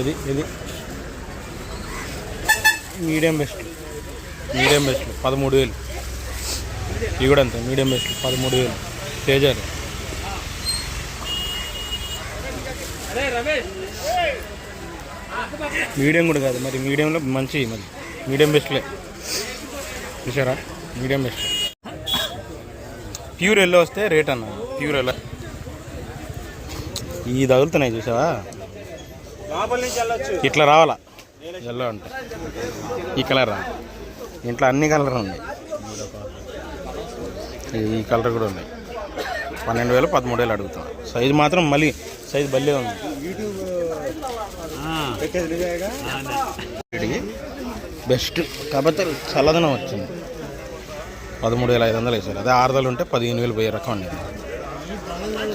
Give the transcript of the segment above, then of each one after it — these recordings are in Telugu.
ఇది ఇది మీడియం బెస్ట్ 13,000. ఇవి కూడా అంతే మీడియం బెస్ట్ 13,000. తేజారు మీడియం కూడా కాదు మరి, మీడియంలో మంచి మరి మీడియం బెస్ట్లే చూసారా, మీడియం బెస్ట్. ప్యూర్ ఎల్లో వస్తే రేట్ అన్న, ప్యూర్ ఎల్లో ఈ తగులుతున్నాయి చూసావా, ఇట్లా రావాలా ఎల్లో అంటే. ఈ కలర్ రా, ఇంట్లో అన్ని కలర్ ఉన్నాయి, ఈ కలర్ కూడా ఉన్నాయి. 12,000 13,000 అడుగుతాం. సైజు మాత్రం మళ్ళీ సైజు బల్లే ఉంది. బెస్ట్ కాకపోతే చల్లదనం వచ్చింది. 13,500 వేసారు. అదే 6,000 ఉంటే 15,000 పోయే రకం అండి.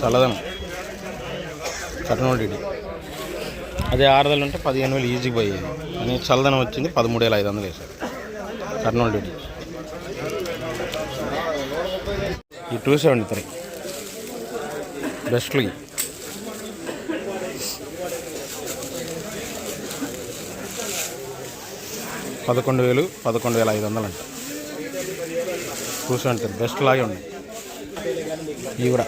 చల్లదనం కటనోడి. అదే 6,000 ఉంటే 15,000 ఈజీగా పోయేది. కానీ చల్లదనం వచ్చింది. 13,500 వేసారు కర్నూలు. ఈ 273 బెస్ట్లు. 11,000 11,500 అంట. 273 బెస్ట్ లాగే ఉన్నాయి. ఇవి కూడా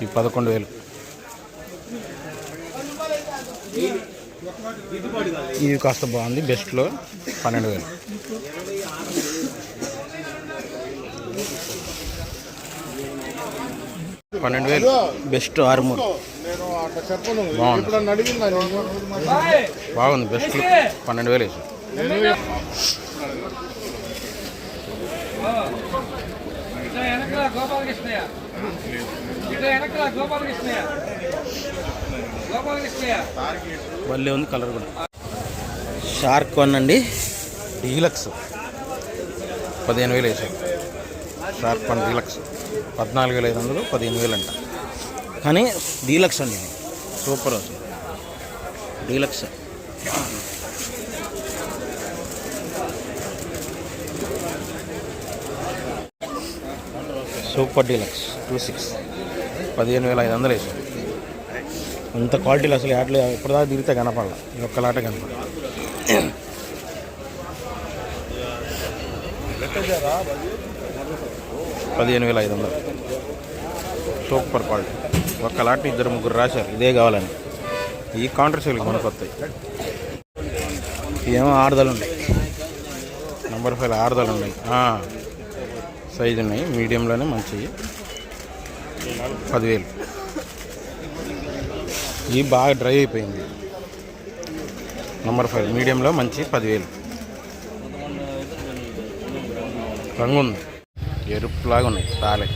ఈ 11,000. ఇది కాస్త బాగుంది. బెస్ట్లో 12,000. బెస్ట్ ఆర్మూర్ బాగుంది. బెస్ట్ 12,000 వేసి. భలే ఉంది కలర్ కూడా. షార్క్ వన్ అండి, డీలక్స్ 15,000 వేసారు. షార్క్ వన్ డీలక్స్ 14,500 15,000 అంట. కానీ డీలక్స్ అండి, సూపర్ అసలు డీలక్స్. సూపర్ డీలక్స్ 26 15,500 వేసారు. అంత క్వాలిటీలు అసలు యాడ్లు ఎప్పటిదాకా దిగితే కనపడాల, ఈ ఒక్కలాట కనపడాలి. 15,500 సూపర్ క్వాలిటీ. ఒక్కలాట 2-3 రాశారు ఇదే కావాలని. ఈ కౌంటర్ సేల్కి కొనుక్కొస్తాయి. ఏమో 6,000 ఉన్నాయి. నంబర్ 5 6,000 ఉన్నాయి. సైజు ఉన్నాయి. మీడియంలోనే మంచివి 10,000. ఈ బాగా డ్రై అయిపోయింది. నంబర్ 5 మీడియంలో మంచి 10,000. రంగు ఉంది, ఎరుపులాగా ఉన్నాయి తాలే.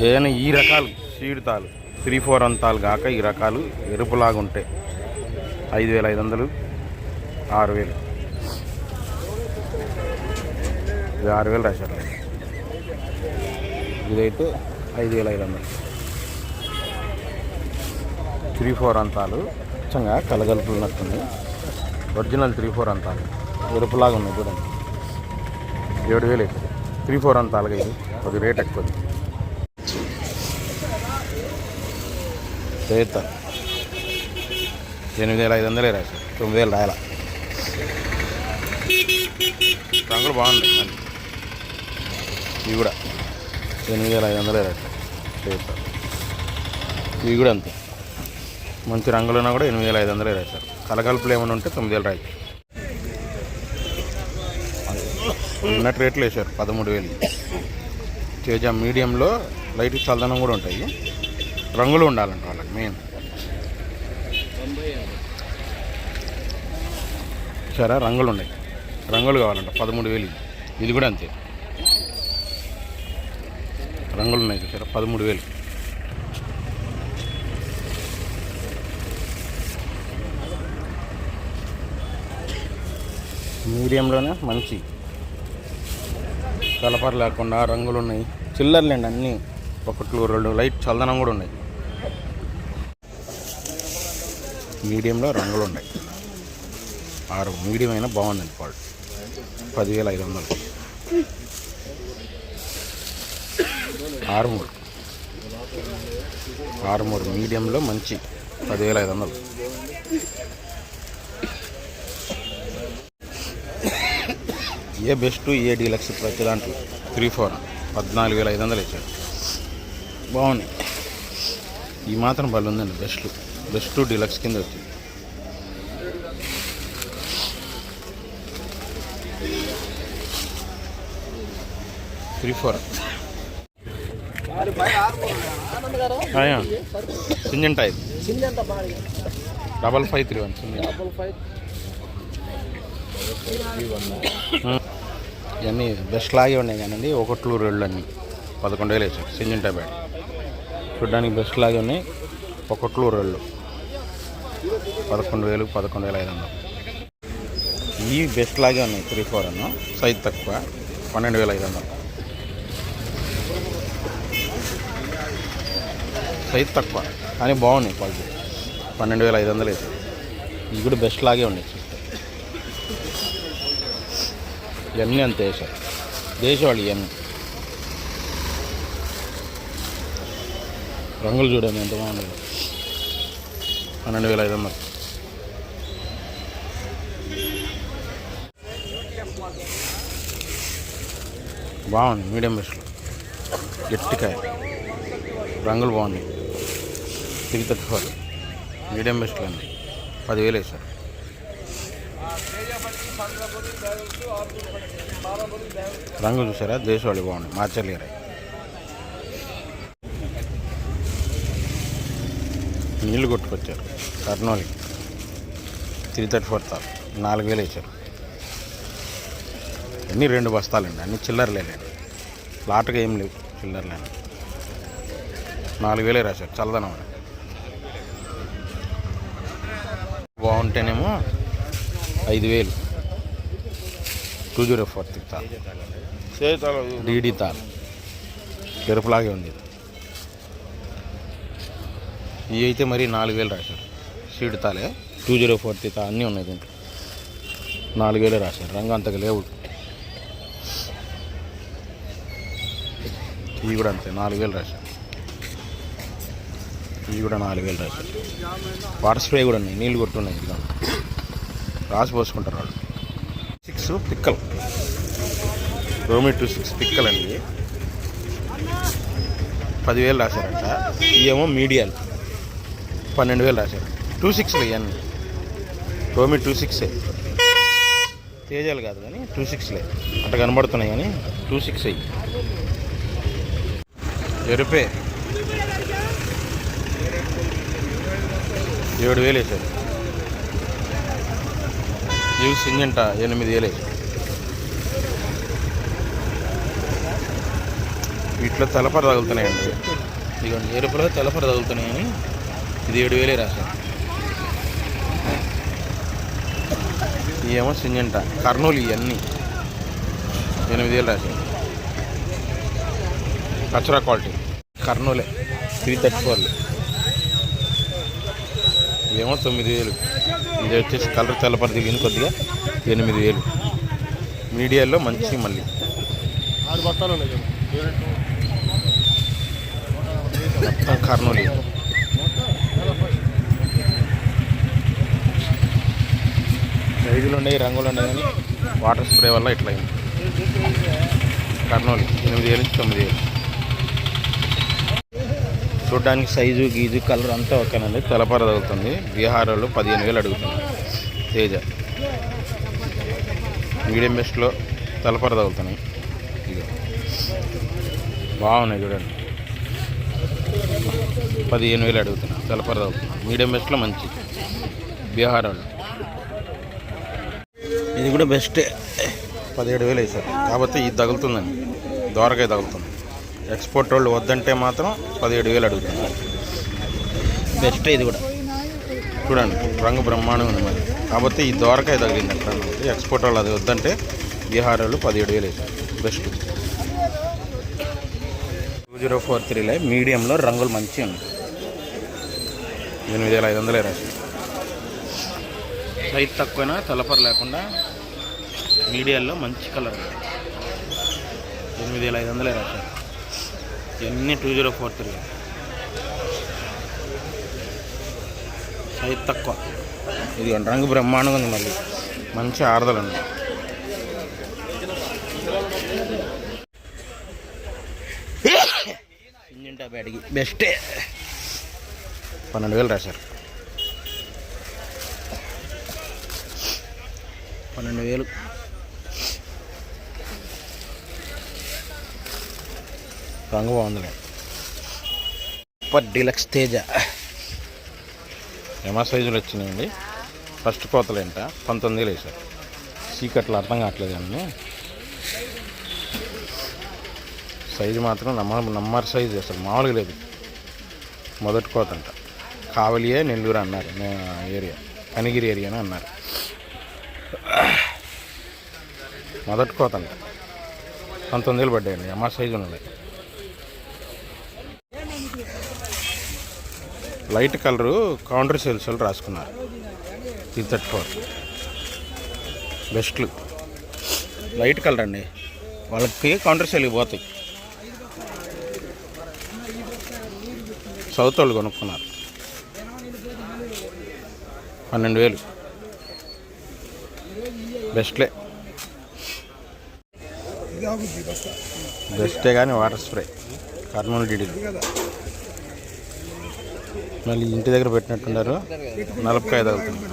ఏదైనా ఈ రకాలు సీడ్ తాలు 3-4 అంతాలు కాక ఈ రకాలు ఎరుపులాగా ఉంటాయి. 5,500 6,000. ఇది 6,000 రాశారు. ఇదైతే 5,500. 3-4 అంతాలు అచ్చంగా కలగలుపున్నట్టుంది. ఒరిజినల్ 3-4 అంతాలు ఎరుపులాగా ఉన్నాయి చూడండి. 7,000 అవుతుంది 3-4 అంతాలుగా. ఇది కొద్ది రేట్ ఎక్కువ. రేత 8,500 రాశారు. 9,000 రాయాల. రంగులు బాగున్నాయి. ఇవి కూడా 8,500 రాశారు. రేత ఇవి కూడా అంతే మంచి రంగులున్నా కూడా 8,500 రాశారు. కలగలుపులు ఏమైనా ఉంటే 9,000 రాయి. ఉన్నట్టు రేట్లు వేసారు 13,000. తేజ మీడియంలో లైట్ చల్లదనం కూడా ఉంటాయి. రంగులు ఉండాలంట వాళ్ళకి మెయిన్. సరే రంగులు ఉన్నాయి. రంగులు కావాలంట 13,000. ఇది కూడా అంతే రంగులు ఉన్నాయి చూసారా 13,000. మీడియంలోనే మంచి కలపర్ లేకుండా రంగులు ఉన్నాయి. చిల్లర్లేండి అన్నీ 1-2 లైట్ చల్లదనం కూడా ఉన్నాయి. మీడియంలో రంగులు ఉన్నాయి. 6 మీడియం అయినా బాగుందండి క్వాలిటీ. 10,500. ఆర్మూర్ మీడియంలో మంచి 10,500. ఏ బెస్ట్ ఏ డీలక్స్ ప్రతి దాంట్లో 3-4 14,500 ఇచ్చాడు. బాగున్నాయి. ఈ మాత్రం బళ్ళు ఉందండి. బెస్ట్ డీలక్స్ కింద వచ్చింది. సింజంటా ఇది 5531 ఇవన్నీ బెస్ట్ లాగే ఉన్నాయి కానండి. 1-2 అన్నీ 11,000 వేసారు. సింజంటా బ్యాట్ చూడ్డానికి బెస్ట్ లాగే ఉన్నాయి. 1-2 11,000 11,500. ఈ బెస్ట్ లాగే ఉన్నాయి. 3-4 అన్న సైజ్ తక్కువ 12,500. సైజ్ తక్కువ కానీ బాగున్నాయి క్వాలిటీ. 12,500 వేసారు. ఇవి కూడా బెస్ట్ లాగే ఉన్నాయి. ఇవన్నీ అంతే వేసారు. దేశవాళి ఇవన్నీ రంగులు చూడండి ఎంత బాగున్నాయి. 12,500. బాగుంది. మీడియం బెస్ట్లో గట్టికాయ రంగులు బాగున్నాయి. 334 మీడియం బెస్ట్లో అండి. 10,000 వేసారు. రంగు చూసారా? దేశవాళి బాగుంది. మార్చలేరు. నీళ్ళు కొట్టుకొచ్చారు. కర్నూలు 334 తాలు 4,000 వేసారు. అన్నీ 2 బస్తాలండి. అన్నీ చిల్లరలేండి. లాట్గా ఏం లేవు. చిల్లరలేండి. 4,000 రాశారు. చల్లదనం బాగుంటేనేమో 5,000. 2040 తాల్ డీడీ తాల్ ఎరుపులాగే ఉంది. ఇవి అయితే మరి 4,000 రాశారు. సీడ్ తాలే 2040 తా అన్నీ ఉన్నాయి దీంట్లో. 4,000 రాశారు. రంగు అంతగా లేవు. ఇవి కూడా అంతే 4,000 రాశారు. ఇవి కూడా 4,000 రాశారు. వాటర్ స్ప్రే కూడా ఉన్నాయి. నీళ్ళు కొట్టున్నాయి. ఇలా రాసి పోసుకుంటారు వాళ్ళు. 6 పిక్కలు రోమి 26 పిక్కలు అండి. 10,000 రాశారంట. ఇవేమో మీడియాలు 12,000 రాశారు. 26 ఇవన్నీ రోమి 26 తేజాలు కాదు కానీ 26 అట్లా కనబడుతున్నాయి కానీ 26 అయ్యి ఎరుపే 7,000 వేసారు. ఇవి సింజంట 8,000 వేసారు. వీటిలో తెలపర తగులుతున్నాయండి. ఇదిగోండి ఎరుపులో తెలపర తగులుతున్నాయని ఇది 7,000 రాశారు. ఇవేమో సింజంట కర్నూలు ఇవన్నీ 8,000 రాశారు. కచరా క్వాలిటీ కర్నూలే 334. ఇవేమో 9,000. ఇది వచ్చేసి కలర్ తెల్లపర దిగింది కొద్దిగా 8,000. మీడియాలో మంచి మళ్ళీ 6 బస్తాలు ఉన్నాయి. మొత్తం కర్నూలు. సైజులు ఉన్నాయి, రంగులు ఉన్నాయి కానీ వాటర్ స్ప్రే వల్ల ఇట్లా అయింది. కర్నూలు 8,000 నుంచి 9,000. చూడ్డానికి సైజు గీజు కలర్ అంతా ఓకేనండి. తెల్లపర తగులుతుంది. బీహార్లో 15,000 అడుగుతుంది. తేజ మీడియం బెస్ట్లో తెల్లపర తగులుతున్నాయి. ఇక బాగున్నాయి చూడండి. 15,000 అడుగుతున్నాయి. తెల్లపర తగులుతుంది. మీడియం బెస్ట్లో మంచి బీహార్ వాళ్ళు. ఇది కూడా బెస్టే 17,000 వేసారు. కాకపోతే ఇది తగులుతుందండి. దోరకాయ తగులుతుంది. ఎక్స్పోర్ట్ వాళ్ళు వద్దంటే మాత్రం 17,000 అడుగుతున్నారు. బెస్ట్ ఇది కూడా చూడండి. రంగు బ్రహ్మాండంగా ఉంది మరి. కాకపోతే ఈ దోరకాయ తగిలింది అక్కడ. ఎక్స్పోర్ట్ వాళ్ళు అది వద్దంటే బీహార్ వాళ్ళు 17,000 వేసారు. బెస్ట్ 2043 మీడియంలో రంగులు మంచిగా ఉన్నాయి. 8,500 రాశారు. సైజ్ తక్కువైనా తెల్లపర లేకుండా మీడియాల్లో మంచి కలర్ 8,500 రాశారు. ఇవన్నీ 2043. సైజ్ తక్కువ. ఇది రంగు బ్రహ్మాండంగా ఉంది. మళ్ళీ మంచి ఆరుదలండి. ఇంజింటా బ్యాడ్కి బెస్టే. 12,000 రాశారు. 12,000. రంగు బాగుందిలే. సూపర్ డీలక్స్ తేజ ఎమా సైజులు వచ్చినాయండి. ఫస్ట్ కోతలేంట 19,000 వేసారు. చీకట్లు అర్థం కావట్లేదు అండి. సైజు మాత్రం నమ్మర్ సైజు అసలు మామూలుగా లేదు. మొదటి కోత అంట. కావలియే నెల్లూరు అన్నారు ఏరియా, కనిగిరి ఏరియానే అన్నారు. మొదటి కోత అంట. 19,000 పడ్డాయండి. ఎమా సైజు ఉన్నాయి. లైట్ కలరు కౌంటర్ సేల్స్ వాళ్ళు రాసుకున్నారు. 334 బెస్ట్లు. లైట్ కలర్ అండి. వాళ్ళకి కౌంటర్ సేల్కి పోతాయి. సౌత్ వాళ్ళు కొనుక్కున్నారు. 12,000 బెస్ట్లే. బెస్టే కానీ వాటర్ స్ప్రే కర్నూలు డీడీలు. మళ్ళీ ఇంటి దగ్గర పెట్టినట్టున్నారు. 45 అవుతుంది.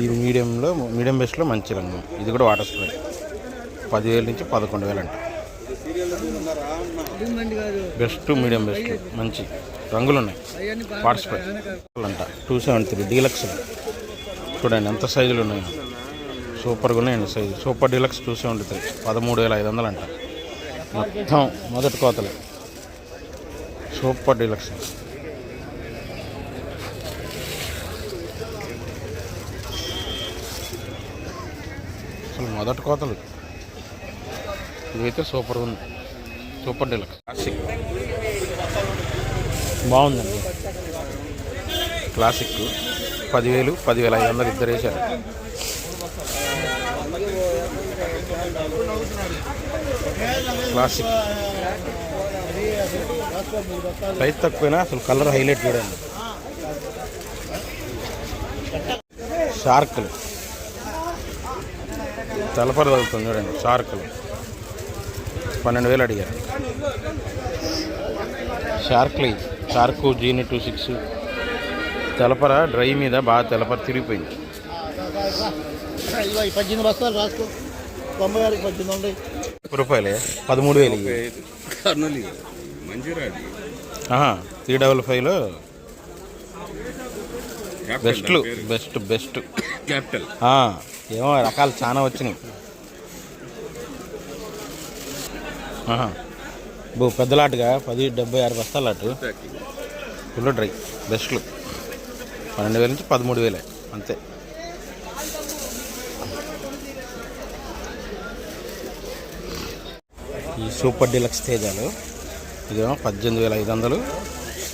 ఈ మీడియం బెస్ట్లో మంచి రంగు. ఇది కూడా వాటర్ స్ప్రే 10,000 నుంచి 11,000 అంట. బెస్ట్ మీడియం బెస్ట్ మంచి రంగులు ఉన్నాయి. వాటర్ స్ప్రే అంట 273 డీలక్స్. చూడండి ఎంత సైజులు ఉన్నాయి. సూపర్గా ఉన్నాయండి సైజు. సూపర్ డీలక్స్ 273 13,500 అంట. మొత్తం మొదటి కోతలే. Super deluxe. అసలు మొదటి కోతలు. ఇదైతే సూపర్గా ఉంది. సూపర్ డీలక్స్ క్లాసిక్ బాగుందండి. క్లాసిక్ 10,000 10,500 ఇద్దరు వేశారు. క్లాసిక్ సైజ్ తక్కువైనా అసలు కలర్ హైలైట్ చూడండి. షార్కులు తలపర తగ్గుతుంది చూడండి. షార్కులు 12,000 అడిగారు. షార్కు జీని 26 తెలపర డ్రై మీద బాగా తెలపర తిరిగిపోయింది. 18 బస్తాలు రాసుకో. 90,000 రూపాయలే 13,000. 355లో బెస్ట్లు బెస్ట్ క్యాపిటల్. ఏమో రకాలు చాలా వచ్చినాయి. పెద్దలాటుగా 10,76 బస్తాలు అటు ఫుల్ డ్రై బెస్ట్లు 12,000 నుంచి 13,000 అంతే. ఈ సూపర్ డీలక్స్ తేజాలు ఇదేమో 18,500,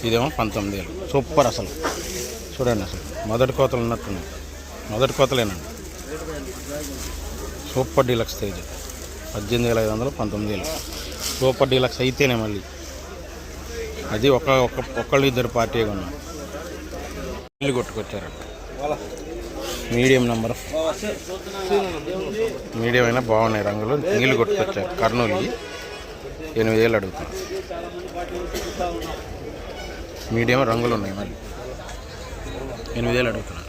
ఇదేమో 19,000. సూపర్ అసలు చూడండి. అసలు మొదటి కోతలు ఉన్నట్టున్నాయి. మొదటి కోతలేనండి. Super deluxe Teja 18,500 19,000. Super deluxe అయితేనే మళ్ళీ అది ఒకళ్ళు ఇద్దరు పార్టీ కొన్నాం. నీళ్ళు కొట్టుకొచ్చారు. మీడియం నెంబర్ మీడియం అయినా బాగున్నాయి రంగులు. నీళ్ళు కొట్టుకొచ్చారు. కర్నూలు 8,000 అడుగుతాం. మీడియం రంగులు ఉన్నాయి. మళ్ళీ 8,000 అడుగుతున్నారు.